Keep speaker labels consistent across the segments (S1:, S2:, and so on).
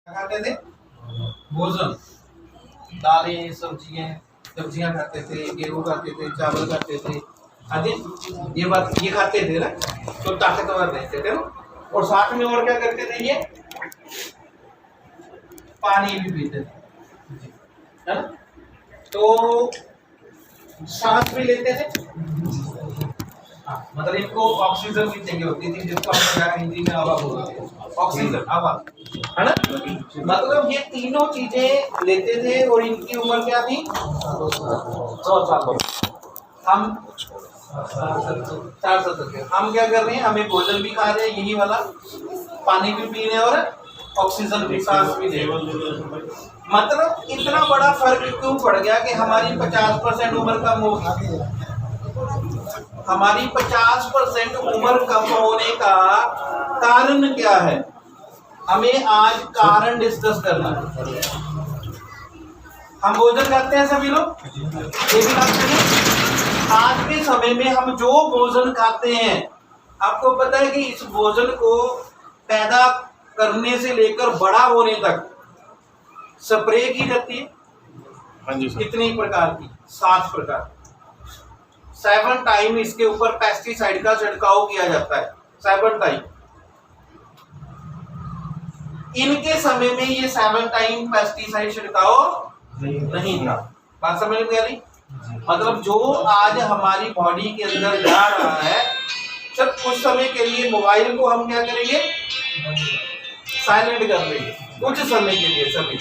S1: खाते थे भोजन, दालें सब्जियां खाते थे, गेहूं खाते थे, चावल खाते थे आदि। ये खाते थे ना, तो ताकतवर रहते थे ना। और साथ में और क्या करते थे, ये पानी भी पीते थे, है ना। तो सांस भी लेते थे, हाँ, मतलब इनको ऑक्सीजन की चाहिए होती थी, जिसको हम हिंदी में हवा बोलते हैं, ऑक्सीजन हवा, है ना। मतलब ये तीनों चीजें लेते थे और इनकी उम्र क्या थी, 100 साल। हम 470। हम क्या कर रहे हैं, हमें भोजन भी खा रहे हैं यही वाला, पानी भी पी रहे हैं और ऑक्सीजन भी, सांस भी ले रहे हैं। मतलब इतना बड़ा फर्क क्यों पड़ गया कि हमारी 50% उम्र कम होगी। हमारी 50% उम्र कम होने का कारण क्या है, हमें आज कारण डिस्कस करना है। हम भोजन खाते हैं सभी लोग, ये भी खाते हैं। आज के समय में हम जो भोजन खाते हैं, आपको पता है कि इस भोजन को पैदा करने से लेकर बड़ा होने तक स्प्रे की जाती है। हाँ जी सर। कितनी प्रकार की, 7 प्रकार, 7 टाइम इसके ऊपर पेस्टिसाइड का छिड़काव किया जाता है, 7 टाइम। इनके समय में ये 7 टाइम पेस्टिसाइड छिड़काव नहीं था। बात समझ में आ रही? मतलब जो आज हमारी बॉडी के अंदर जा रहा है, सब कुछ समय के लिए मोबाइल को हम क्या करेंगे, साइलेंट कर देंगे कुछ समय के लिए सभी।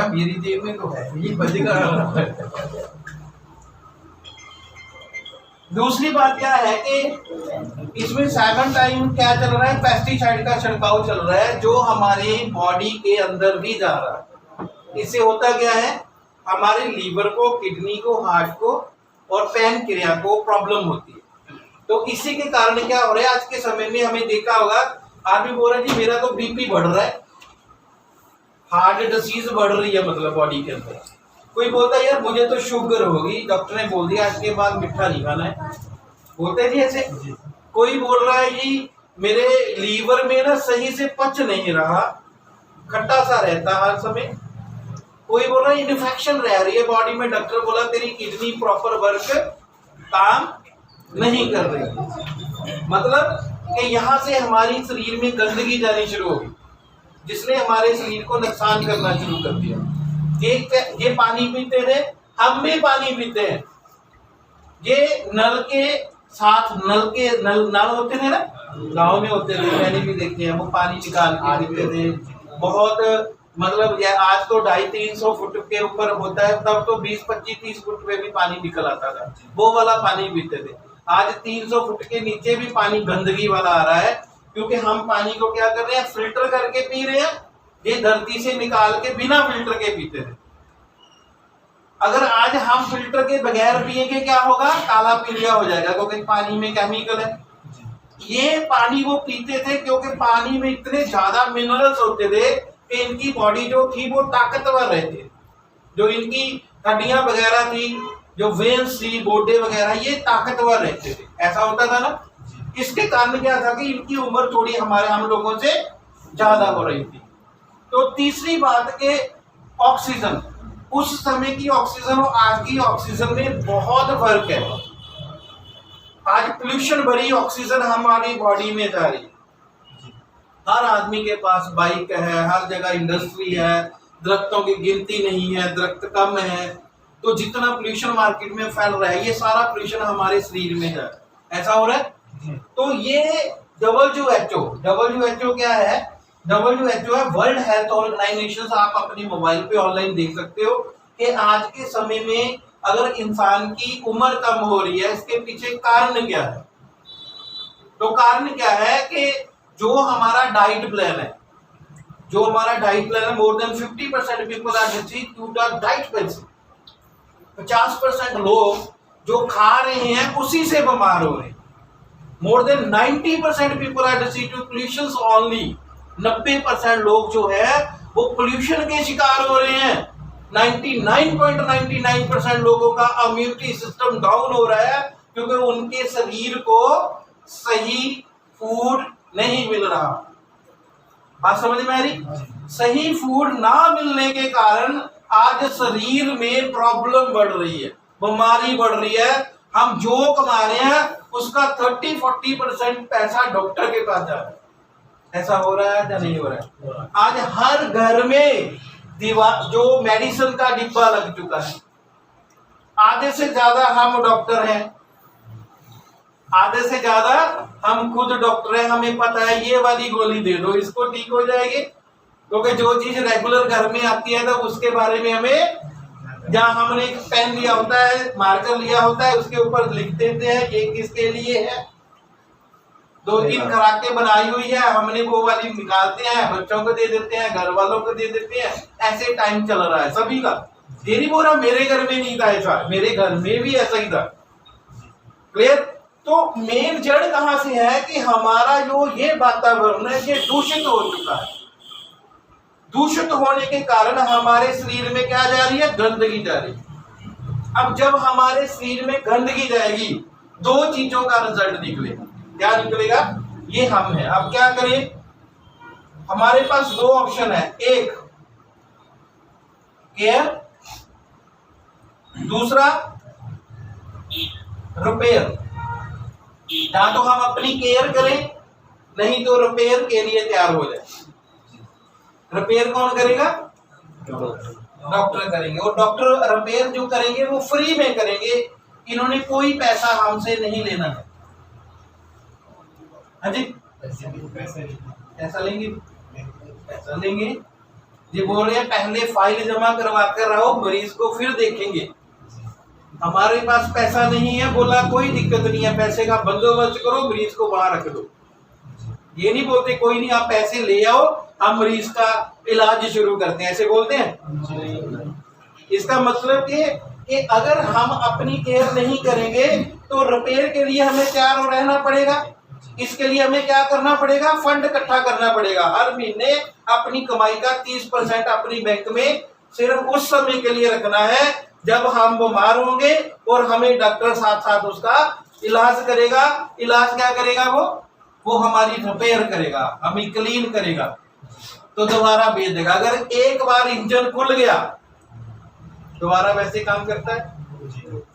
S1: मेरी जेब में तो है, ये बजेगा। दूसरी बात क्या है कि इसमें 7 टाइम क्या चल रहा है, पेस्टिसाइड का छिड़काव चल रहा है, जो हमारी बॉडी के अंदर भी जा रहा है। इससे होता क्या है, हमारे लीवर को, किडनी को, हार्ट को और पैनक्रिया को प्रॉब्लम होती है। तो इसी के कारण क्या हो रहा है, आज के समय में हमें देखा होगा, आदमी बोल रहा है जी मेरा तो बीपी बढ़ रहा है, हार्ट डिसीज बढ़ रही है, मतलब बॉडी के अंदर। कोई बोलता है यार मुझे तो शुगर होगी, डॉक्टर ने बोल दिया आज के बाद मीठा नहीं खाना है, बोलते हैं जी ऐसे। कोई बोल रहा है जी मेरे लीवर में ना सही से पच नहीं रहा, खट्टा सा रहता हर समय। कोई बोल रहा है इन्फेक्शन रह रही है बॉडी में, डॉक्टर बोला तेरी किडनी प्रॉपर वर्क काम नहीं कर रही। मतलब कि यहाँ से हमारी शरीर में गंदगी जानी शुरू होगी, जिसने हमारे शरीर को नुकसान करना शुरू कर दिया। ये पानी पीते थे, हम भी पानी पीते हैं। ये नल के साथ, नल होते थे ना, गांव में होते थे, मैंने भी देखे हैं, वो पानी निकाल के पीते थे। बहुत मतलब आज तो 250-300 फुट के ऊपर होता है, तब तो 20-25-30 फुट पे भी पानी निकल आता था, वो वाला पानी पीते थे। आज 300 फुट के नीचे भी पानी गंदगी वाला आ रहा है, क्योंकि हम पानी को क्या कर रहे हैं, फिल्टर करके पी रहे हैं। ये धरती से निकाल के बिना फिल्टर के पीते थे। अगर आज हम फिल्टर के बगैर पिएंगे क्या होगा, काला पीलिया हो जाएगा, क्योंकि पानी में केमिकल है। ये पानी वो पीते थे क्योंकि पानी में इतने ज्यादा मिनरल्स होते थे कि इनकी बॉडी जो थी वो ताकतवर रहती, जो इनकी हड्डियां वगैरह थी, जो वेन्स थी, गोडे वगैरह, ये ताकतवर रहते थे। ऐसा होता था ना। इसके कारण क्या था कि इनकी उम्र थोड़ी हम लोगों से ज्यादा हो रही थी। तो तीसरी बात के ऑक्सीजन, उस समय की ऑक्सीजन और आज की ऑक्सीजन में बहुत फर्क है। आज पोल्यूशन भरी ऑक्सीजन हमारी बॉडी में जा रही है। हर आदमी के पास बाइक है, हर जगह इंडस्ट्री है, दरख्तों की गिनती नहीं है, दरख्त कम है, तो जितना पोल्यूशन मार्केट में फैल रहा है, ये सारा पोल्यूशन हमारे शरीर में है। ऐसा हो रहा है। तो ये WHO क्या है, WHO है वर्ल्ड हेल्थ ऑर्गेनाइजेशन। आप अपनी मोबाइल पे ऑनलाइन देख सकते हो कि आज के समय में अगर इंसान की उम्र कम हो रही है, इसके पीछे कारण क्या है। तो कारण क्या है कि जो हमारा डाइट प्लान है, more than 50% people are diseased due to diet plan. 50% लोग जो खा रहे हैं उसी से बीमार हो रहे हैं। More than 90% people are diseased to pollution only, 90% लोग जो है वो पोल्यूशन के शिकार हो रहे हैं। 99.99% लोगों का इम्यूनिटी सिस्टम डाउन हो रहा है क्योंकि उनके शरीर को सही फूड नहीं मिल रहा। बात समझ में आ रही? सही फूड ना मिलने के कारण आज शरीर में प्रॉब्लम बढ़ रही है, बीमारी बढ़ रही है। हम जो कमा रहे हैं उसका 30-40% पैसा डॉक्टर के पास जा रहा है। ऐसा हो रहा है या नहीं हो रहा है? आज हर घर में दीवार जो मेडिसिन का डिब्बा लग चुका है। आधे से ज्यादा हम डॉक्टर हैं, आधे से ज्यादा हम खुद डॉक्टर हैं। हमें पता है ये वाली गोली दे दो इसको ठीक हो जाएगी, क्योंकि जो चीज रेगुलर घर में आती है तो उसके बारे में हमें, जहां हमने एक पेन लिया होता है, मार्कर लिया होता है, उसके ऊपर लिख देते हैं ये किसके लिए है। 2-3 खुराकें बनाई हुई है, हमने वो वाली निकालते हैं, बच्चों को दे देते हैं, घर वालों को दे देते हैं। ऐसे टाइम चल रहा है सभी का। ये नहीं बोल रहा मेरे घर में नहीं था ऐसा, मेरे घर में भी ऐसा ही था। क्लियर? तो मेन जड़ कहां से है कि हमारा जो ये वातावरण है ये दूषित हो चुका है। दूषित होने के कारण हमारे शरीर में क्या जा रही है? गंदगी जा रही है। अब जब हमारे शरीर में गंदगी जाएगी, 2 चीजों का रिजल्ट निकलेगा। क्या निकलेगा? ये हम है। अब क्या करें? हमारे पास 2 ऑप्शन है, एक केयर, दूसरा रिपेयर। या तो हम अपनी केयर करें, नहीं तो रिपेयर के लिए तैयार हो जाए। रिपेयर कौन करेगा? डॉक्टर करेंगे। और डॉक्टर रिपेयर जो करेंगे वो फ्री में करेंगे, इन्होंने कोई पैसा हमसे नहीं लेना है। हाँ जी, पैसा लेंगे, पैसा लेंगे। ये बोल रहे हैं पहले फाइल जमा करवा कर रहो, मरीज को फिर देखेंगे। हमारे पास पैसा नहीं है, बोला कोई दिक्कत नहीं है, पैसे का बंदोबस्त करो, मरीज को वहां रख दो। ये नहीं बोलते कोई नहीं आप पैसे ले आओ, हम मरीज का इलाज शुरू करते हैं, ऐसे बोलते हैं। इसका मतलब कि अगर हम अपनी केयर नहीं करेंगे तो रिपेयर के लिए हमें तैयार रहना पड़ेगा। इसके लिए हमें क्या करना पड़ेगा? फंड इकट्ठा करना पड़ेगा। हर महीने अपनी कमाई का 30% अपनी बैंक में सिर्फ उस समय के लिए रखना है जब हम बीमार होंगे और हमें डॉक्टर साथ साथ उसका इलाज करेगा। इलाज क्या करेगा? वो हमारी रिपेयर करेगा, हमें क्लीन करेगा, तो दोबारा भेज देगा। अगर एक बार इंजन खुल गया दोबारा वैसे काम करता है।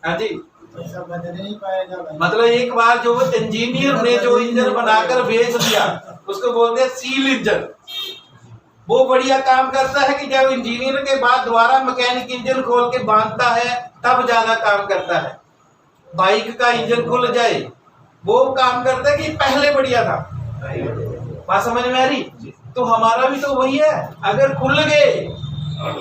S1: हाँ जी, नहीं पाएगा। मतलब एक बार जो इंजीनियर ने जो इंजन बनाकर बेच दिया उसको बोलते हैं सील इंजन। वो बढ़िया काम करता है कि जब इंजीनियर के बाद दोबारा मैकेनिक इंजन खोल के बांधता है तब ज्यादा काम करता है। बाइक का इंजन खुल जाए वो काम करता है कि पहले बढ़िया था। बात समझ में आ रही? तो हमारा भी तो वही है, अगर खुल गए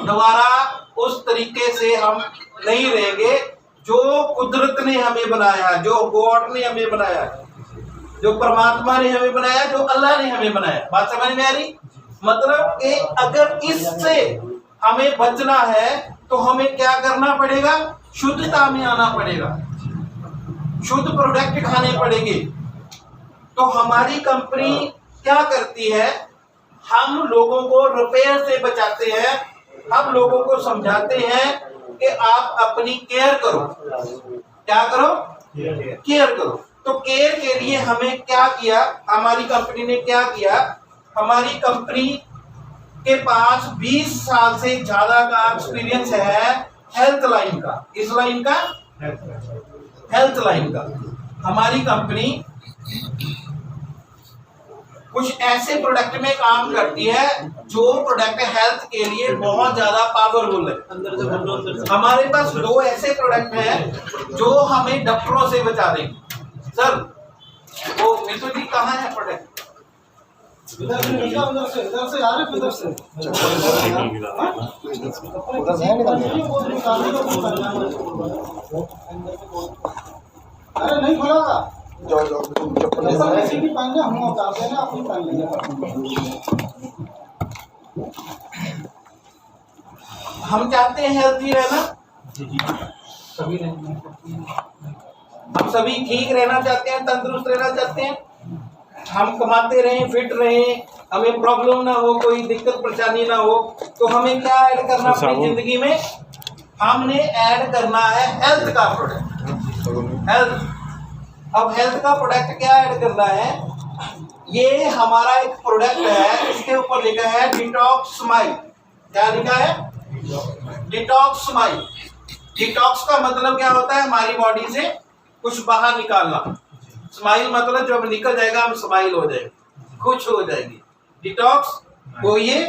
S1: दोबारा उस तरीके से हम नहीं रहेंगे जो कुदरत ने हमें बनाया, जो गॉड ने हमें बनाया, जो परमात्मा ने हमें बनाया, जो अल्लाह ने हमें बनाया। बात समझ में आ रही? मतलब कि अगर इससे हमें बचना है तो हमें क्या करना पड़ेगा? शुद्धता में आना पड़ेगा, शुद्ध प्रोडक्ट खाने पड़ेंगे। तो हमारी कंपनी क्या करती है? हम लोगों को रिपेयर से बचाते हैं, हम लोगों को समझाते हैं कि आप अपनी केयर करो। क्या करो? केयर करो। तो केयर के लिए हमें क्या किया? हमारी कंपनी ने क्या किया? हमारी कंपनी के पास 20 साल से ज्यादा का एक्सपीरियंस है हेल्थ लाइन का। इस लाइन का, हेल्थ लाइन का। हमारी कंपनी कुछ ऐसे प्रोडक्ट में काम करती है जो प्रोडक्ट हेल्थ के लिए बहुत ज्यादा पावरफुल है। अंदर से बोलो, अंदर से। हमारे पास 2 ऐसे प्रोडक्ट हैं जो हमें डॉक्टरों से बचा देंगे। सर वो मिथुन जी कहाँ है प्रोडक्ट?
S2: उधर से आ रहे, उधर से अरे नहीं खुला हम उतारते ना अपनी पहन लेंगे।
S1: हम चाहते हैं हेल्थी रहना, सभी हम सभी ठीक रहना चाहते हैं, तंदुरुस्त रहना चाहते हैं। हम कमाते रहें, फिट रहें, हमें प्रॉब्लम ना हो, कोई दिक्कत परेशानी ना हो, तो हमें क्या ऐड करना अपनी जिंदगी में? हमने ऐड करना है हेल्थ का प्रोडक्ट। हेल्थ। अब हेल्थ का प्रोडक्ट क्या ऐड करना है? ये हमारा एक प्रोडक्ट है, इसके ऊपर लिखा है डिटॉक्स स्माइल। क्या लिखा है? Detox smile. डिटॉक्स का मतलब क्या होता है? हमारी बॉडी से कुछ बाहर निकालना। स्माइल मतलब जब निकल जाएगा हम स्माइल हो जाएंगे, खुश हो जाएंगे। डिटॉक्स होइए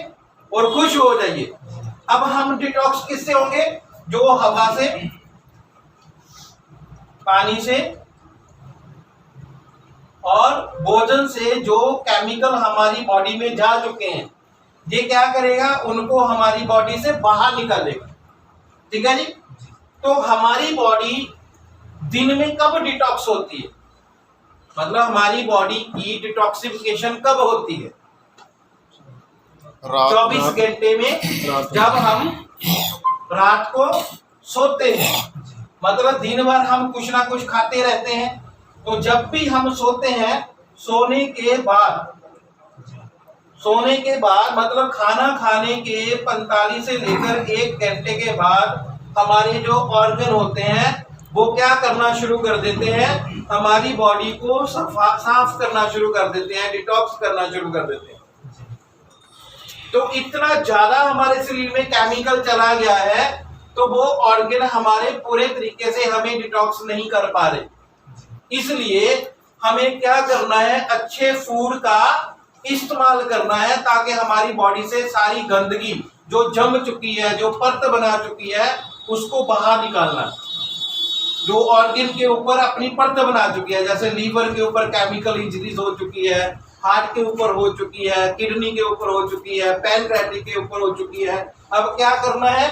S1: और खुश हो जाइए। अब हम डिटॉक्स किससे होंगे? जो हवा से, पानी से और भोजन से जो केमिकल हमारी बॉडी में जा चुके हैं, ये क्या करेगा? उनको हमारी बॉडी से बाहर निकालेगा। ठीक है जी? तो हमारी बॉडी दिन में कब डिटॉक्स होती है? मतलब हमारी बॉडी की डिटॉक्सिफिकेशन कब होती है? 24 घंटे में, जब हम रात को सोते हैं। मतलब दिन भर हम कुछ ना कुछ खाते रहते हैं, तो जब भी हम सोते हैं, सोने के बाद मतलब खाना खाने के 45 से लेकर 1 घंटे के बाद हमारे जो ऑर्गन होते हैं वो क्या करना शुरू कर देते हैं? हमारी बॉडी को साफ करना शुरू कर देते हैं, डिटॉक्स करना शुरू कर देते हैं। तो इतना ज्यादा हमारे शरीर में केमिकल चला गया है, तो वो ऑर्गन हमारे पूरे तरीके से हमें डिटॉक्स नहीं कर पा रहे। इसलिए हमें क्या करना है? अच्छे फूड का इस्तेमाल करना है, ताकि हमारी बॉडी से सारी गंदगी जो जम चुकी है, जो परत बना चुकी है, उसको बाहर निकालना। जो ऑर्गन के ऊपर अपनी परत बना चुकी है, जैसे लीवर के ऊपर केमिकल इंजरीज हो चुकी है, हार्ट के ऊपर हो चुकी है, किडनी के ऊपर हो चुकी है, पैनक्रियाटिक के ऊपर हो चुकी है। अब क्या करना है?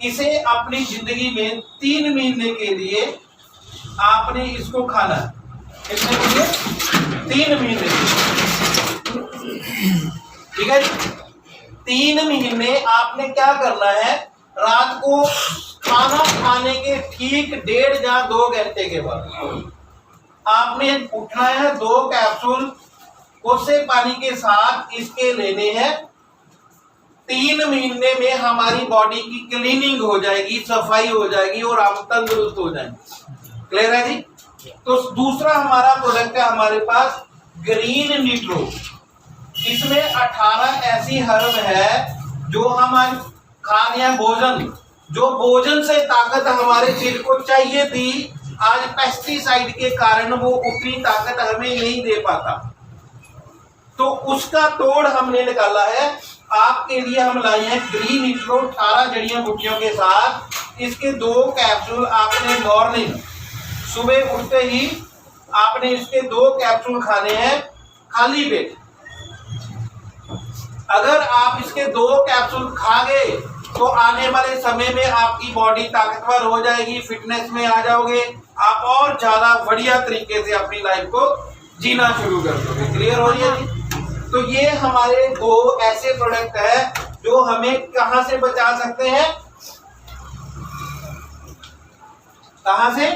S1: इसे अपनी जिंदगी में 3 महीने के लिए आपने इसको खाना है। कितने के लिए? 3 महीने। ठीक है जी? 3 महीने आपने क्या करना है? रात को खाना खाने के ठीक 1.5 या 2 घंटे के बाद आपने उठना है। 2 कैप्सूल कोसे पानी के साथ इसके लेने हैं। 3 महीने में हमारी बॉडी की क्लीनिंग हो जाएगी, सफाई हो जाएगी और हम तंदुरुस्त हो जाएंगे। क्लियर है जी? तो दूसरा हमारा प्रोडक्ट है हमारे पास ग्रीन न्यूट्रो। इसमें 18 ऐसी हर्ब है जो हमारे खाने भोजन, जो भोजन से ताकत हमारे शरीर को चाहिए थी, आज पेस्टिसाइड के कारण वो उतनी ताकत हमें नहीं दे पाता। तो उसका तोड़ हमने निकाला है। आपके लिए हम लाए हैं ग्रीन न्यूट्रो 18 जड़ियां बूटियों के साथ। इसके 2 कैप्सूल आपने मॉर्निंग, सुबह उठते ही आपने इसके 2 कैप्सूल खाने हैं खाली पेट। अगर आप इसके 2 कैप्सूल खा गए तो आने वाले समय में आपकी बॉडी ताकतवर हो जाएगी, फिटनेस में आ जाओगे, आप और ज्यादा बढ़िया तरीके से अपनी लाइफ को जीना शुरू कर दोगे। क्लियर हो रही है जी? तो ये हमारे 2 ऐसे प्रोडक्ट है जो हमें कहां से बचा सकते हैं? कहां से?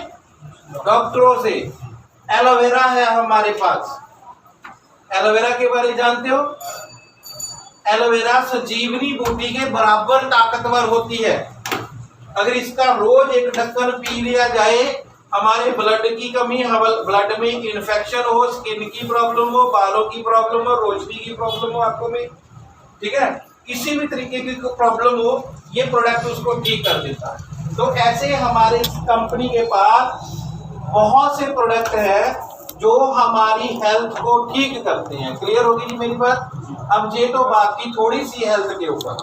S1: डॉक्टरों से। एलोवेरा है हमारे पास। एलोवेरा के बारे में जानते हो? एलोवेरा संजीवनी बूटी के बराबर ताकतवर होती है। अगर इसका रोज 1 ढक्कन पी लिया जाए, हमारे ब्लड की कमी, ब्लड में इन्फेक्शन हो, स्किन की प्रॉब्लम हो, बालों की प्रॉब्लम हो, रोशनी की प्रॉब्लम हो आंखों में, ठीक है, किसी भी तरीके की प्रॉब्लम हो, ये प्रोडक्ट उसको ठीक कर देता है। तो ऐसे हमारे कंपनी के पास बहुत से प्रोडक्ट है जो हमारी हेल्थ को ठीक करते हैं। क्लियर होगी जी मेरी बात? अब ये तो बात की थोड़ी सी हेल्थ के ऊपर,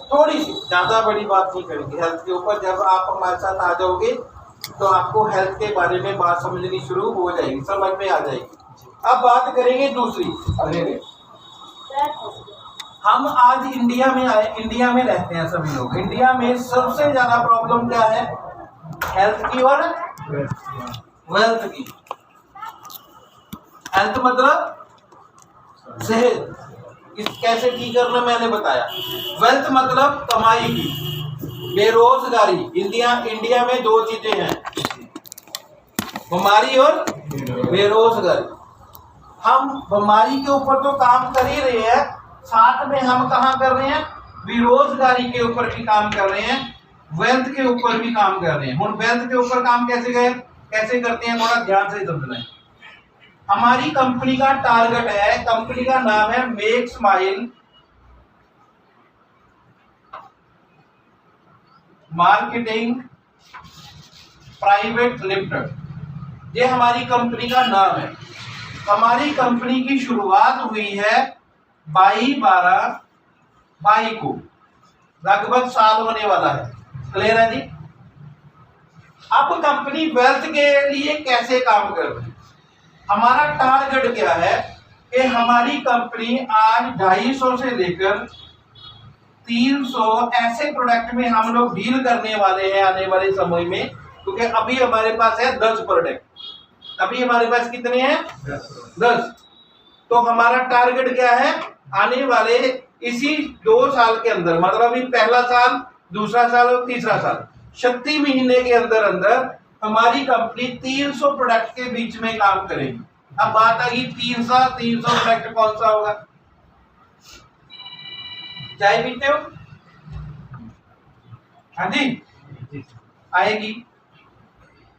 S1: थोड़ी सी, ज्यादा बड़ी बात नहीं करेंगे हेल्थ के ऊपर। जब आप हमारे साथ आ जाओगे तो आपको हेल्थ के बारे में बात समझनी शुरू हो जाएगी, समझ में आ जाएगी। अब बात करेंगे दूसरी। अरे हम आज इंडिया में आए, इंडिया में रहते हैं सभी लोग। इंडिया में सबसे ज्यादा प्रॉब्लम क्या है? हेल्थ की और वेल्थ की। हेल्थ मतलब सेहत, इस कैसे ठीक करना मैंने बताया। वेल्थ मतलब कमाई की, बेरोजगारी। इंडिया में 2 चीजें हैं, बीमारी और बेरोजगारी। हम बीमारी के ऊपर तो काम कर ही रहे हैं, साथ में हम कहाँ कर रहे हैं, बेरोजगारी के ऊपर भी काम कर रहे हैं, वेल्थ के ऊपर भी काम कर रहे हैं। हम वेल्थ के ऊपर काम कैसे करते हैं, थोड़ा ध्यान से समझना है। हमारी कंपनी का टारगेट है, कंपनी का नाम है make smile marketing private limited, ये हमारी कंपनी का नाम है। हमारी कंपनी की शुरुआत हुई है 22/12/22 को, लगभग साल होने वाला है। क्लियर है जी। अब कंपनी वेल्थ के लिए कैसे काम कर रही है, हमारा टारगेट क्या है कि हमारी कंपनी आज 250 से लेकर 300 ऐसे प्रोडक्ट में हम लोग डील करने वाले हैं आने वाले समय में, क्योंकि अभी हमारे पास है 10 प्रोडक्ट। अभी हमारे पास कितने हैं, 10। तो हमारा टारगेट क्या है, आने वाले इसी 2 साल के अंदर, मतलब अभी पहला साल, दूसरा साल और तीसरा साल, 36 महीने के अंदर अंदर हमारी कंपनी 300 प्रोडक्ट के बीच में काम करेगी। अब बात आई 300 प्रोडक्ट कौन सा होगा। चाय पीते हो, हाँ जी आएगी।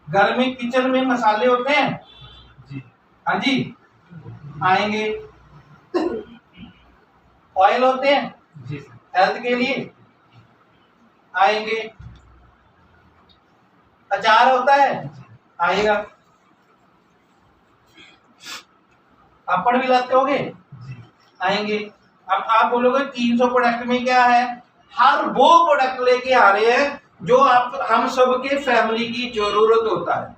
S1: घर में किचन में मसाले होते हैं, हाँ जी आएंगे। ऑयल होते हैं हेल्थ के लिए, आएंगे। अचार होता है, आएगा। पापड़ भी लाते होगे, आएंगे। अब आप बोलोगे 300 प्रोडक्ट में क्या है, हर वो प्रोडक्ट लेके आ रहे हैं जो हम सबके फैमिली की जरूरत होता है,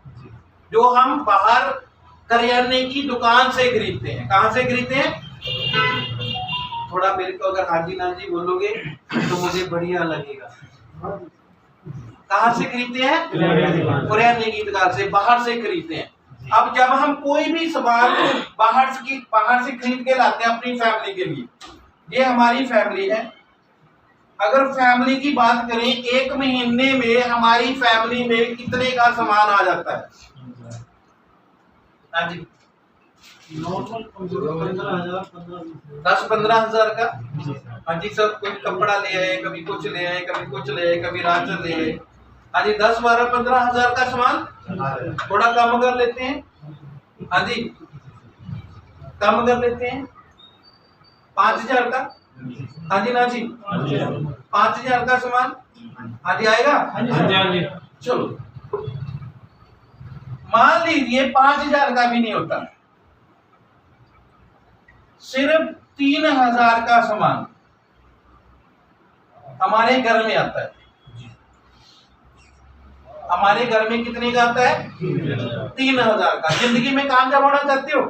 S1: जो हम बाहर करियाने की दुकान से खरीदते हैं। कहाँ से खरीदते हैं, थोड़ा मेरे को अगर हाजी ना जी बोलोगे तो मुझे बढ़िया लगेगा। कहाँ से खरीदते हैं, करियाने की दुकान से, बाहर से खरीदते हैं। अब जब हम कोई भी सामान बाहर से खरीद के लाते हैं अपनी फैमिली के लिए, ये हमारी फैमिली है। अगर फैमिली की बात करें, एक महीने में हमारी फैमिली में कितने का सामान आ जाता है, हाँ जी,
S2: नॉर्मल
S1: 10-15 हजार का। हाँ जी, सब कोई कपड़ा ले आए, कभी कुछ ले आए, कभी कुछ ले आए, कभी राशन ले आए। हाँ जी, 10-12-15 हजार का सामान थोड़ा कम कर लेते हैं। हाँ जी, कम कर लेते हैं 5,000 का। हाँ जी ना जी, 5,000 का सामान हाँ जी आएगा। हाँ जी, चलो मान लीजिए 5,000 का भी नहीं होता, सिर्फ 3,000 का सामान हमारे घर में आता है। हमारे घर में कितने का आता है, 3,000 का। जिंदगी में कामयाब होना चाहते हो,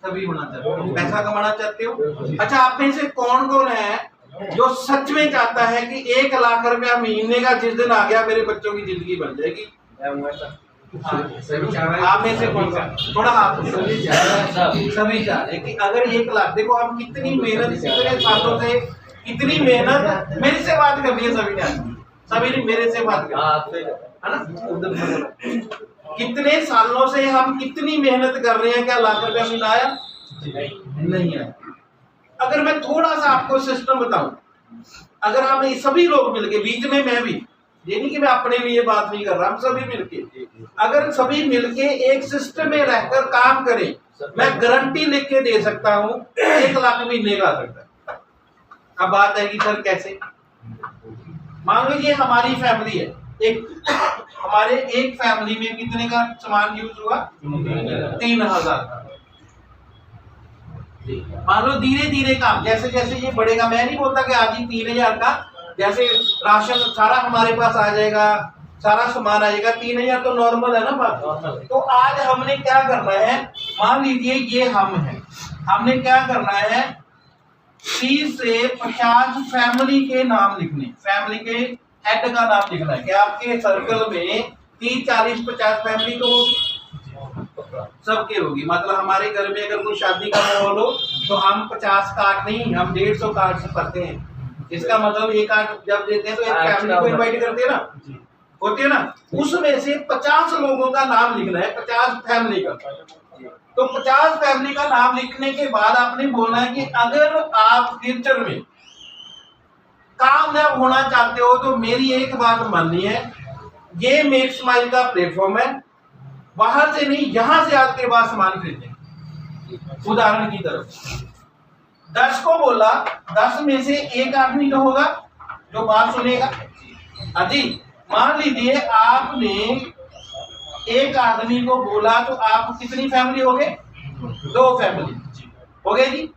S1: सभी होना चाहते हो, पैसा कमाना चाहते हो। अच्छा, आप में से कौन कौन है जो सच में चाहता है कि 1 लाख रुपया महीने का जिस दिन आ गया मेरे बच्चों की जिंदगी बन जाएगी। आप में से कौन सा, थोड़ा हाथ, सभी चाह रहे कि अगर 1 लाख, देखो हम कितनी मेहनत, कितने सालों से कितनी मेहनत, मेरे से बात करनी है सभी ने मेरे से बात करनी है ना। कितने सालों से हम कितनी मेहनत कर रहे हैं, क्या लाख रुपया महीना आया, नहीं आया। अगर मैं थोड़ा सा आपको सिस्टम बताऊं, अगर हम सभी लोग मिलके, बीच में मैं भी, ये नहीं कि मैं अपने लिए बात नहीं कर रहा, हम सभी मिलके, अगर सभी मिलके एक सिस्टम में रहकर काम करें, मैं गारंटी लिख के दे सकता हूं 1 लाख महीने का आ सकता है। अब बात है कि सर कैसे, मान लीजिए हमारी फैमिली है, हमारे एक फैमिली में कितने का सामान यूज हुआ, 3,000 का। मान लो धीरे धीरे काम, जैसे जैसे ये बढ़ेगा, मैं नहीं बोलता कि आज ही 3,000 का, जैसे राशन सारा हमारे पास आ जाएगा, सारा सामान आ जाएगा, 3,000 तो नॉर्मल है ना बात। तो आज हमने क्या करना है, मान लीजिए ये हम हैं, हमने क्या करना है, 30 से 50 फैमिली के नाम लिखने, फैमिली के हेड का नाम लिखना है कि आपके सर्कल में 30, 40, 50 फैमिली तो होगी, सबके होगी। मतलब हमारे घर में अगर कोई शादी का माहौल हो तो हम 50 कार्ड नहीं, हम 150 कार्ड से करते हैं। इसका मतलब एक कार्ड जब देते हैं तो एक फैमिली को इनवाइट करते हैं ना, होते है ना, उसमें से 50 लोगों का नाम लिखना है, 50 फैमिली का। तो 50 फैमिली का नाम लिखने के बाद आपने बोलना है कि अगर आप फ्यूचर में कामयाब होना चाहते हो तो मेरी एक बात माननी है, ये मेक स्माइल का प्लेटफॉर्म है, बाहर से नहीं यहां से आपके पास सामान खरीदें। उदाहरण की तरफ 10 को बोला, 10 में से एक आदमी तो होगा जो बात सुनेगा। अजी मान लीजिए आपने एक आदमी को बोला तो आप कितनी फैमिली हो गए? 2 फैमिली हो गए जी।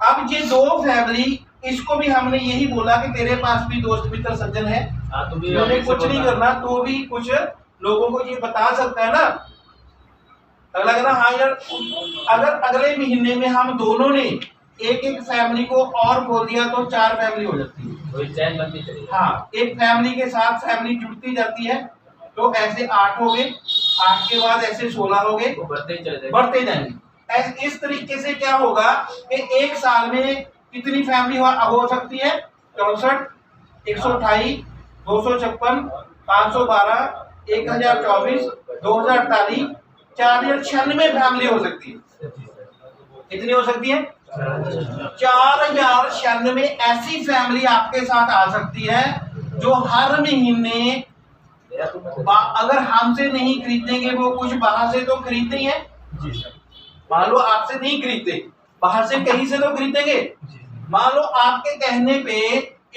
S1: अब ये 2 फैमिली, इसको भी हमने यही बोला कि तेरे पास भी दोस्त मित्र सज्जन है, तुमने कुछ नहीं करना, तो भी कुछ लोगों को ये बता सकता है ना। अगला कहना हाँ यार, अगर अगले महीने में हम दोनों ने एक एक फैमिली को और बोल दिया तो 4 फैमिली हो जाती है,
S3: चैन बनती चली।
S1: हाँ, एक फैमिली के साथ फैमिली जुड़ती जाती है, तो ऐसे 8 हो गए, 8 के बाद ऐसे 16 हो गए, बढ़ते जाएंगे। इस तरीके से क्या होगा कि एक साल में कितनी फैमिली हो सकती है? 64, 128, 256, 512, 1024, 2048, 4096 फैमिली हो सकती है। कितनी हो सकती है? 4096 ऐसी फैमिली आपके साथ आ सकती है जो हर महीने अगर हमसे नहीं खरीदेंगे, वो कुछ बाहर से तो खरीदते ही है। मान लो आपसे नहीं खरीदते, बाहर से कहीं से तो खरीदेंगे। मान लो आपके कहने पे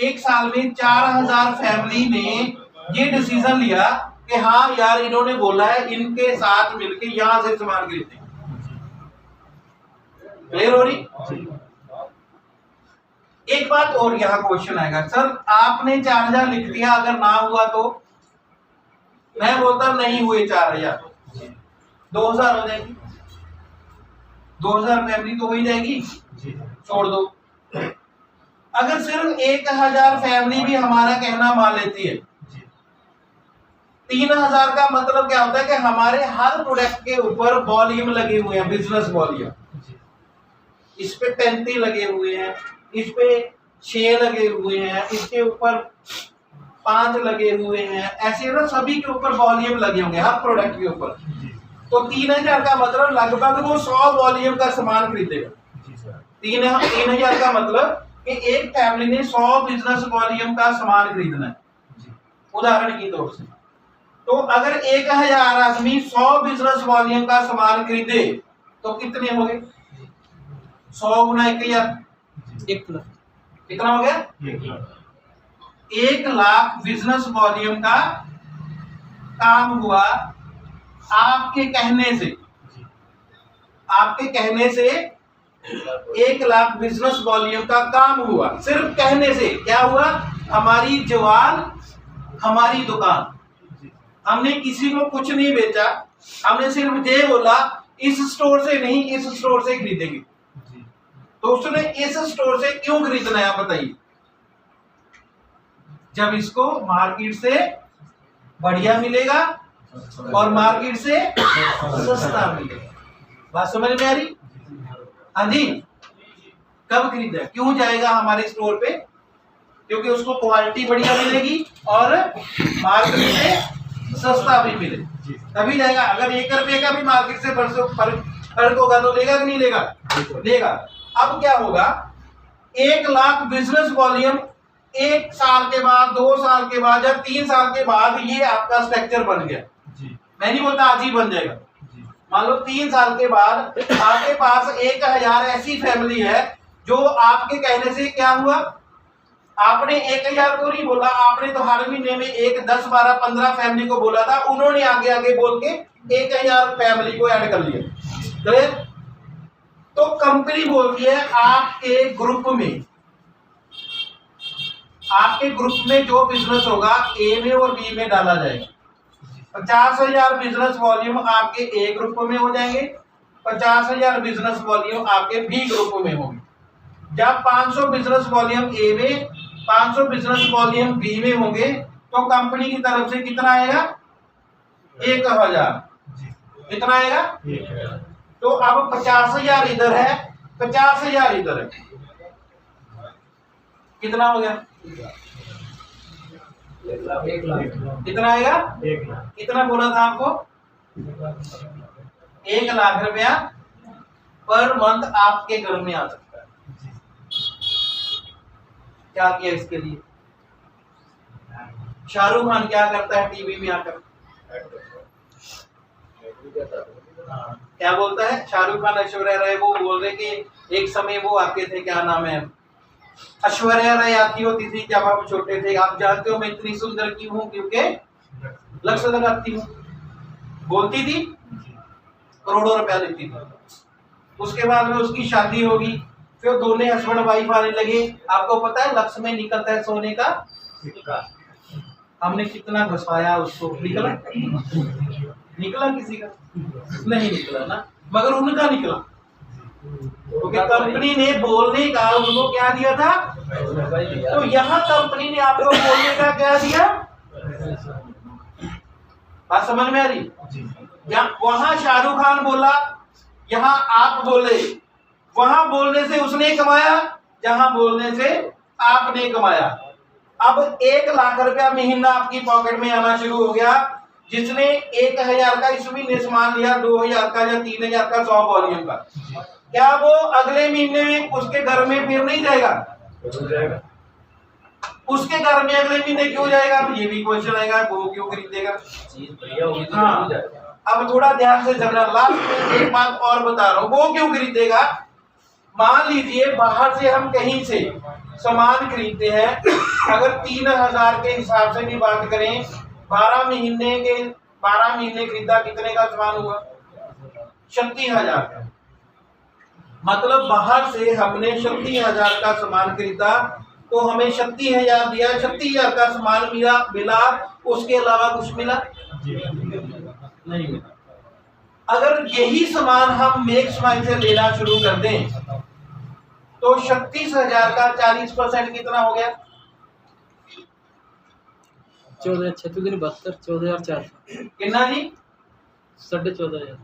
S1: एक साल में 4000 फैमिली ने ये डिसीजन लिया कि हाँ यार इन्होंने बोला है, इनके साथ मिलके यहां से सामान खरीदेंगे। क्लियर हो रही? एक बात और यहाँ क्वेश्चन आएगा, सर आपने 4000 लिख दिया, अगर ना हुआ तो? मैं बोलता नहीं हुए 4000, 2000 हो जाएगी, 2000 फैमिली तो हो ही जाएगी, छोड़ दो। अगर सिर्फ 1000 फैमिली भी हमारा कहना मान लेती है, 3000 का मतलब क्या होता है कि हमारे हर प्रोडक्ट के ऊपर वॉल्यूम लगे हुए हैं, बिजनेस वॉल्यूम। इस पे 35 लगे हुए हैं, इस पे 6 लगे हुए हैं, इसके ऊपर 5 लगे हुए हैं, ऐसे ना सभी के ऊपर वॉल्यूम लगे होंगे हर प्रोडक्ट के ऊपर। तो 3000 का मतलब लगभग वो 100 वॉल्यूम का सामान खरीदेगा। 3000 का मतलब कि एक फैमिली ने 100 बिजनेस वॉल्यूम का सामान खरीदना है, उदाहरण की तौर से। तो अगर 1000 आदमी 100 बिजनेस वॉल्यूम का सामान खरीदे तो कितने हो गए? 100 गुना 1000, 1 लाख। कितना हो गया? 1 लाख बिजनेस वॉल्यूम का काम हुआ आपके कहने से। आपके कहने से 1 लाख बिजनेस वॉल्यूम का काम हुआ, सिर्फ कहने से। क्या हुआ? हमारी जुबान हमारी दुकान। हमने किसी को कुछ नहीं बेचा, हमने सिर्फ ये बोला इस स्टोर से नहीं, इस स्टोर से खरीदेंगे। तो उसने इस स्टोर से क्यों खरीदना है आप बताइए? जब इसको मार्केट से बढ़िया मिलेगा और मार्केट से सस्ता मिलेगा। बात समझ में आ रही? हाँ जी। कब खरीदा? क्यों जाएगा हमारे स्टोर पे? क्योंकि उसको क्वालिटी बढ़िया मिलेगी और मार्केट से सस्ता भी मिले, तभी जाएगा। अगर 1 रुपये का भी मार्केट से फर्क होगा तो लेगा कि नहीं लेगा? लेगा। अब क्या होगा? 1 लाख बिजनेस वॉल्यूम 1 साल के बाद, 2 साल के बाद या 3 साल के बाद ये आपका स्ट्रक्चर बन गया। मैं नहीं बोलता आज ही बन जाएगा। मान लो 3 साल के बाद आपके पास 1000 ऐसी फैमिली है जो आपके कहने से क्या हुआ? आपने 1000 को नहीं बोला, आपने तो हर महीने में 1, 10, 12, 15 फैमिली को बोला था, उन्होंने आगे आगे बोल के 1000 फैमिली को ऐड कर लिया। तो कंपनी बोलती है आपके ग्रुप में जो बिजनेस होगा ए में और बी में डाला जाएगा। 50,000 बिजनेस वॉल्यूम आपके ए ग्रुप में हो जाएंगे, 50,000 बिजनेस वॉल्यूम आपके बी ग्रुप में होंगे। जब 500 बिजनेस वॉल्यूम ए में, 500 बिजनेस वॉल्यूम बी में होंगे तो कंपनी की तरफ से कितना आएगा? 1000। कितना आएगा? 1000। तो अब 50,000 इधर है, 50,000 इधर है, कितना हो गया?
S3: 1 लाख।
S1: कितना आएगा?
S3: 1 लाख।
S1: कितना बोला था आपको? 1,00,000 रुपया पर मंथ आपके घर में आ सकता है। क्या किया इसके लिए? शाहरुख खान क्या करता है टीवी में आकर? क्या बोलता है शाहरुख खान? ऐश्वर्या राय वो बोल रहे कि एक समय वो आते थे, क्या नाम है, ऐश्वर्या राय आती होती थी जब हम छोटे थे। आप जानते हो मैं इतनी सुंदर क्यों हूँ? क्योंकि लक्ष्य लगाती हूँ। बोलती थी, करोड़ों रुपया लेती थी। उसके बाद में उसकी शादी होगी, फिर दोनों हस्बैंड वाइफ आने लगे। आपको पता है लक्ष्य में निकलता है सोने का सिक्का। हमने कितना घसाया उसको, निकला? निकला किसी का? नहीं निकला ना, मगर उनका निकला। क्योंकि कंपनी ने बोलने का उनको क्या दिया था? तो यहाँ कंपनी ने आपको बोलने का क्या दिया? बात समझ में आ रही? वहां शाहरुख खान बोला, यहाँ आप बोले। वहां बोलने से उसने कमाया, जहां बोलने से आपने कमाया। अब 1,00,000 रुपया महीना आपकी पॉकेट में आना शुरू हो गया। जिसने 1,000 का इस महीने सामान लिया, 2,000 का या 3,000 का 100 वॉल्यूम का, क्या वो अगले महीने में उसके घर में फिर नहीं जाएगा? उसके घर में अगले महीने क्यों जाएगा? ये भी क्वेश्चन आएगा, वो क्यों खरीदेगा? हाँ, अब थोड़ा ध्यान से समझना। लास्ट में एक बात और बता रहा हूँ, वो क्यों खरीदेगा? मान लीजिए बाहर से हम कहीं से सामान खरीदते हैं, अगर 3,000 के हिसाब से भी बात करें, 12 महीने खरीदा, कितने का सामान हुआ? 36,000 का। मतलब बाहर से हमने 36,000 का सामान खरीदा, तो हमें 36,000 दिया, 36,000 का सामान मिला, उसके अलावा कुछ मिला? नहीं मिला। अगर यही सामान हम मेक स्माइल से लेना शुरू कर दें, तो 36,000 का 40% कितना हो गया?
S3: 14,672 14,400
S1: कितना जी?
S3: 14,500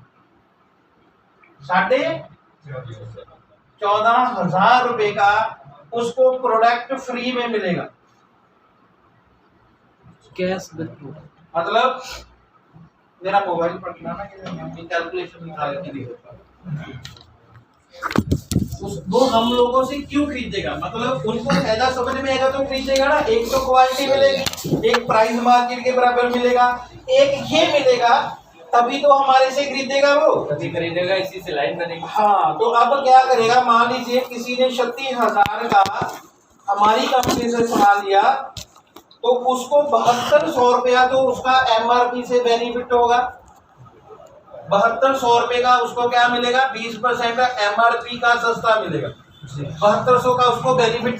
S1: 14,500 रुपए का उसको प्रोडक्ट फ्री में मिलेगा।
S3: कैश बिल्कुल।
S1: मतलब मेरा मोबाइल पकड़ना ना, कैलकुलेशन निकाल के दिखेगा। वो हम लोगों से क्यों खरीदेगा? मतलब उनको फायदा समझ में आएगा तो खरीदेगा ना। एक तो क्वालिटी मिलेगी, एक प्राइस मार्केट के बराबर मिलेगा, एक ये मिलेगा, तभी तो हमारे से खरीदेगा। वो
S3: तभी खरीदेगा, इसी से लाइन बनेगी।
S1: हाँ, तो अब क्या करेगा? मान लीजिए किसी ने 36,000 का हमारी कंपनी से सामान लिया, तो उसको 7200 रुपया तो उसका MRP से बेनिफिट होगा। 7200 रुपए का उसको क्या मिलेगा? 20% का MRP का सस्ता मिलेगा। 7200 का उसको बेनिफिट